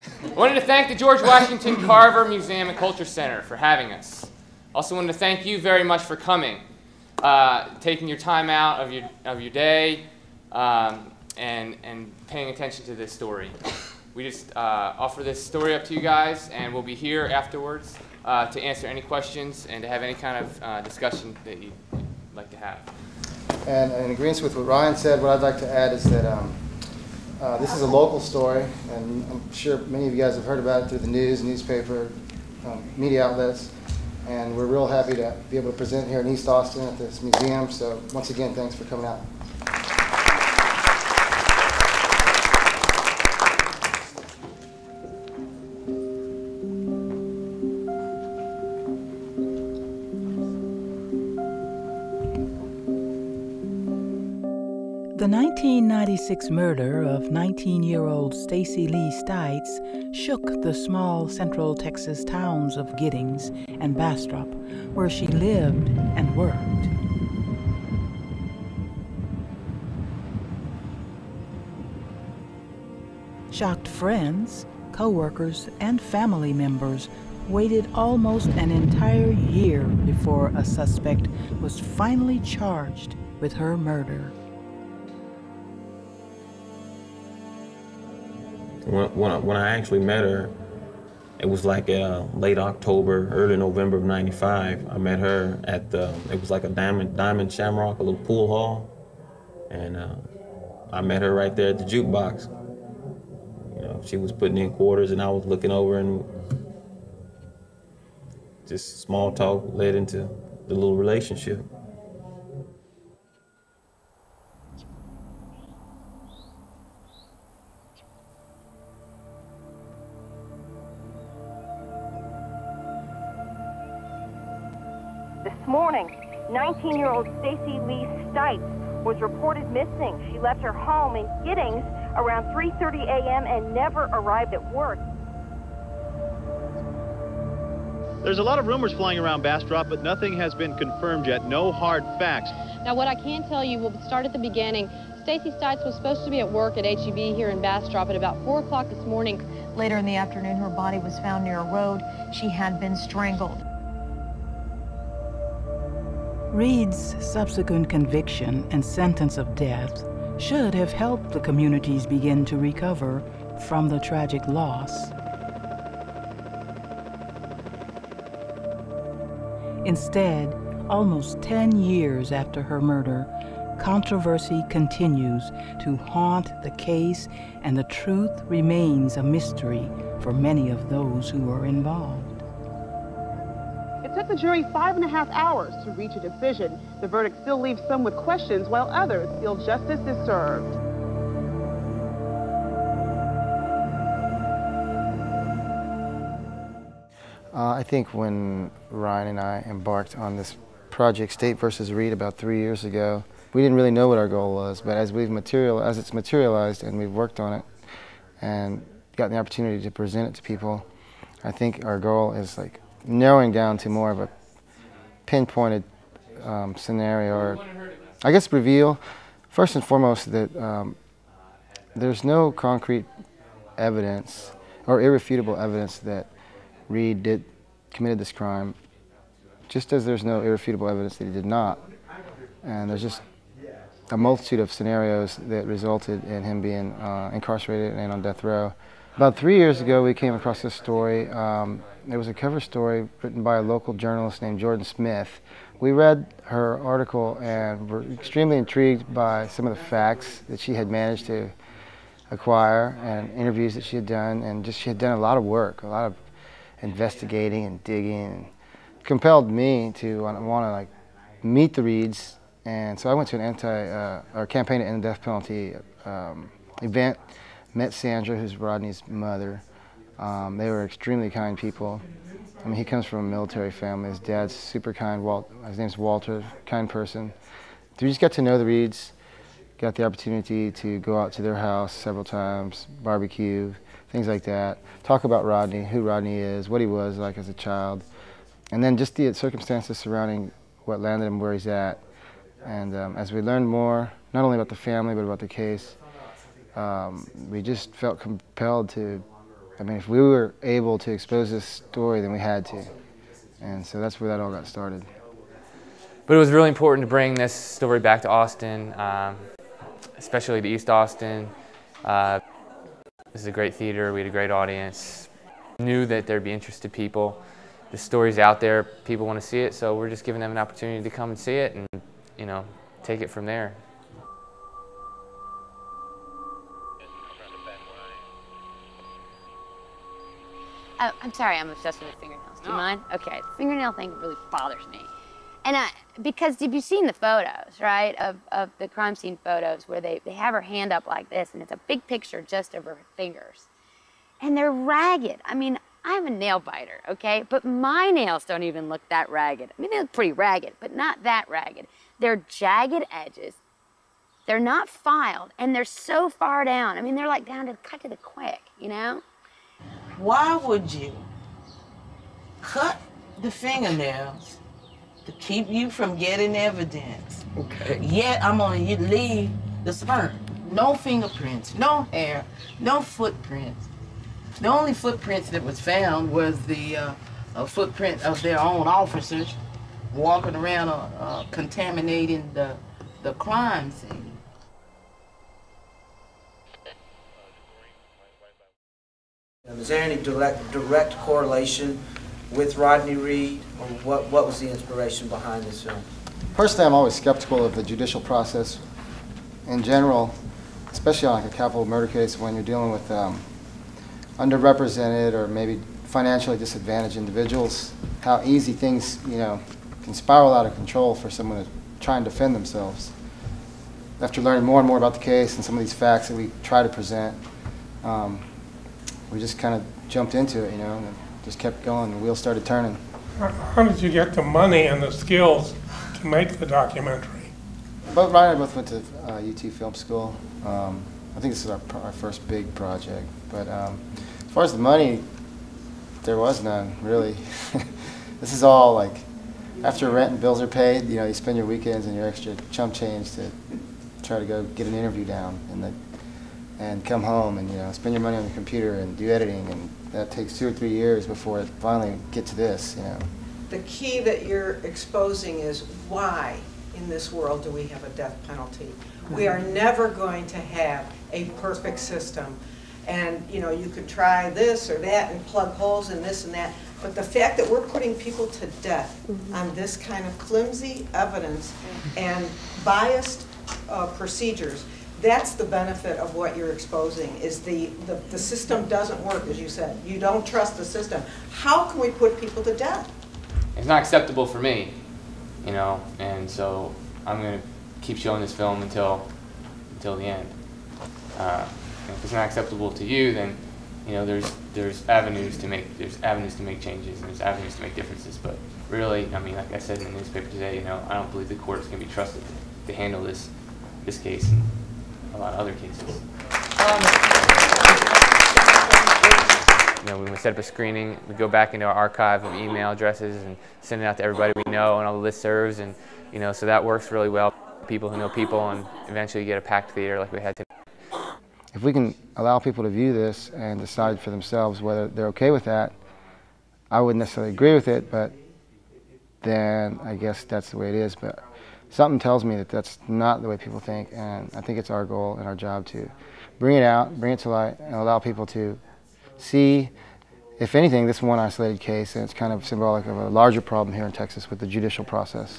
I wanted to thank the George Washington Carver Museum and Culture Center for having us. Also wanted to thank you very much for coming, taking your time out of your day, and paying attention to this story. We just offer this story up to you guys, and we'll be here afterwards to answer any questions and to have any kind of discussion that you'd like to have. And in agreement with what Ryan said, what I'd like to add is that this is a local story, and I'm sure many of you guys have heard about it through the news, newspaper, media outlets, and we're real happy to be able to present here in East Austin at this museum. So once again, thanks for coming out. The 1996 murder of 19-year-old Stacy Lee Stites shook the small central Texas towns of Giddings and Bastrop, where she lived and worked. Shocked friends, co-workers, and family members waited almost an entire year before a suspect was finally charged with her murder. When I actually met her, it was like late October, early November of '95. I met her at it was like a Diamond Shamrock, a little pool hall. And I met her right there at the jukebox. You know, she was putting in quarters and I was looking over, and just small talk led into the little relationship. This morning, 19-year-old Stacy Lee Stites was reported missing. She left her home in Giddings around 3:30 a.m. and never arrived at work. There's a lot of rumors flying around Bastrop, but nothing has been confirmed yet. No hard facts. Now, what I can tell you, we'll start at the beginning. Stacy Stites was supposed to be at work at HEB here in Bastrop at about 4 o'clock this morning. Later in the afternoon, her body was found near a road. She had been strangled. Reed's subsequent conviction and sentence of death should have helped the communities begin to recover from the tragic loss. Instead, almost 10 years after her murder, controversy continues to haunt the case, and the truth remains a mystery for many of those who were involved. It took the jury 5.5 hours to reach a decision. The verdict still leaves some with questions, while others feel justice is served. I think when Ryan and I embarked on this project, State versus Reed, about 3 years ago, we didn't really know what our goal was, but as it's materialized and we've worked on it and gotten the opportunity to present it to people, I think our goal is like narrowing down to more of a pinpointed scenario, or I guess reveal, first and foremost, that there's no concrete evidence or irrefutable evidence that Reed committed this crime, just as there's no irrefutable evidence that he did not. And there's just a multitude of scenarios that resulted in him being incarcerated and on death row. About 3 years ago, we came across this story. It was a cover story written by a local journalist named Jordan Smith. We read her article and were extremely intrigued by some of the facts that she had managed to acquire and interviews that she had done, and just she had done a lot of work, a lot of investigating and digging, and compelled me to want to like meet the Reeds. And so I went to an campaign to end the death penalty event. Met Sandra, who's Rodney's mother. They were extremely kind people. I mean, he comes from a military family. His dad's super kind. His name's Walter, kind person. We just got to know the Reeds, got the opportunity to go out to their house several times, barbecue, things like that. Talk about Rodney, who Rodney is, what he was like as a child, and then just the circumstances surrounding what landed him where he's at. And as we learned more, not only about the family, but about the case, we just felt compelled to I mean, if we were able to expose this story, then we had to. And so that's where that all got started. But it was really important to bring this story back to Austin, especially to East Austin. This is a great theater, we had a great audience. Knew that there'd be interested people. The story's out there, people want to see it, so we're just giving them an opportunity to come and see it and, you know, take it from there. Oh, I'm sorry, I'm obsessed with the fingernails. Do you mind? Okay, the fingernail thing really bothers me. And because have you seen the photos, right, of the crime scene photos where they have her hand up like this and it's a big picture just of her fingers. And they're ragged. I mean, I'm a nail biter, okay? But my nails don't even look that ragged. I mean, they look pretty ragged, but not that ragged. They're jagged edges. They're not filed, and they're so far down. I mean, they're like down to cut to the quick, you know? Why would you cut the fingernails to keep you from getting evidence? Okay. Yet I'm gonna leave the sperm. No fingerprints, no hair, no footprints. The only footprints that was found was the footprint of their own officers walking around contaminating the crime scene. Is there any direct correlation with Rodney Reed, or what was the inspiration behind this film? Personally, I'm always skeptical of the judicial process in general, especially on like a capital murder case when you're dealing with underrepresented or maybe financially disadvantaged individuals, how easy things, you know, can spiral out of control for someone to try and defend themselves. After learning more and more about the case and some of these facts that we try to present, we just kind of jumped into it, you know, and just kept going. The wheels started turning. How did you get the money and the skills to make the documentary? Both Ryan and I both went to UT Film School. I think this is our first big project. But as far as the money, there was none, really. This is all like, after rent and bills are paid, you know, you spend your weekends and your extra chump change to try to go get an interview down and come home and, you know, spend your money on your computer and do editing, and that takes 2 or 3 years before it finally get to this, you know. The key that you're exposing is why in this world do we have a death penalty? We are never going to have a perfect system. And, you know, you could try this or that and plug holes in this and that, but the fact that we're putting people to death on this kind of flimsy evidence and biased procedures, that's the benefit of what you're exposing, is the system doesn't work, as you said. You don't trust the system. How can we put people to death? It's not acceptable for me, you know, and so I'm going to keep showing this film until the end. If it's not acceptable to you, then, you know, there's avenues to make changes, and there's avenues to make differences. But really, I mean, like I said in the newspaper today, you know, I don't believe the court is going to be trusted to handle this case and a lot of other cases. You know, when we set up a screening, we go back into our archive of email addresses and send it out to everybody we know and all the listservs, and, you know, so that works really well. People who know people, and eventually you get a packed theater like we had today. If we can allow people to view this and decide for themselves whether they're okay with that, I wouldn't necessarily agree with it, but then I guess that's the way it is. But something tells me that that's not the way people think, and I think it's our goal and our job to bring it out, bring it to light, and allow people to see, if anything, this one isolated case, and it's kind of symbolic of a larger problem here in Texas with the judicial process.